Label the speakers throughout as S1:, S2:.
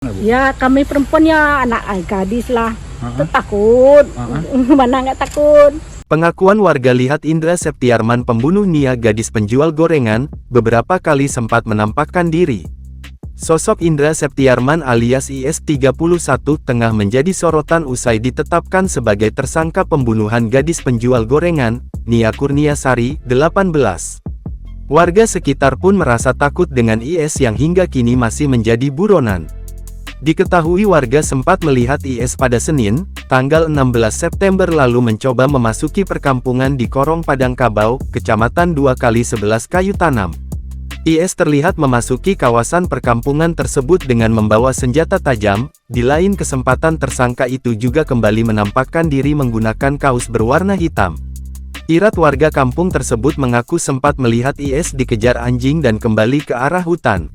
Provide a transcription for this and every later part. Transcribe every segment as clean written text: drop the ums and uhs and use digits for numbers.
S1: Ya kami perempuan ya anak gadis lah.
S2: Heeh.
S1: Takut. Mana nggak takut.
S3: Pengakuan warga lihat Indra Septiarman pembunuh Nia gadis penjual gorengan, beberapa kali sempat menampakkan diri. Sosok Indra Septiarman alias IS-31 tengah menjadi sorotan usai ditetapkan sebagai tersangka pembunuhan gadis penjual gorengan, Nia Kurniasari, 18. Warga sekitar pun merasa takut dengan IS yang hingga kini masih menjadi buronan. Diketahui warga sempat melihat IS pada Senin, tanggal 16 September lalu mencoba memasuki perkampungan di Korong Padang Kabau, Kecamatan 2x11 Kayu Tanam. IS terlihat memasuki kawasan perkampungan tersebut dengan membawa senjata tajam. Di lain kesempatan tersangka itu juga kembali menampakkan diri menggunakan kaos berwarna hitam. Irat warga kampung tersebut mengaku sempat melihat IS dikejar anjing dan kembali ke arah hutan.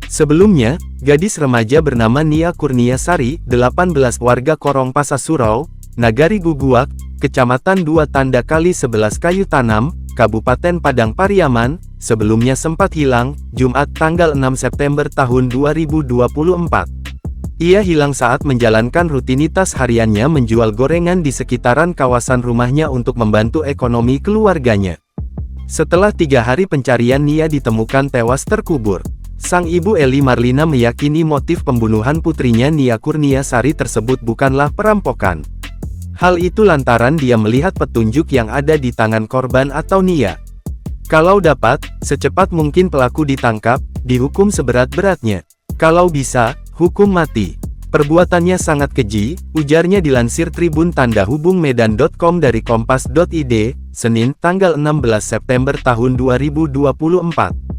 S3: Sebelumnya, gadis remaja bernama Nia Kurniasari, 18 warga Korong Pasasurau, Nagari Guguak, Kecamatan 2 Tanda Kali 11 Kayu Tanam, Kabupaten Padang Pariaman, sebelumnya sempat hilang, Jumat tanggal 6 September tahun 2024. Ia hilang saat menjalankan rutinitas hariannya menjual gorengan di sekitaran kawasan rumahnya untuk membantu ekonomi keluarganya. Setelah 3 hari pencarian Nia ditemukan tewas terkubur. Sang ibu Eli Marlina meyakini motif pembunuhan putrinya Nia Kurniasari tersebut bukanlah perampokan. Hal itu lantaran dia melihat petunjuk yang ada di tangan korban atau Nia. Kalau dapat, secepat mungkin pelaku ditangkap, dihukum seberat-beratnya. Kalau bisa, hukum mati. Perbuatannya sangat keji, ujarnya dilansir Tribun Tanda Hubung Medan.com dari Kompas.id, Senin tanggal 16 September tahun 2024.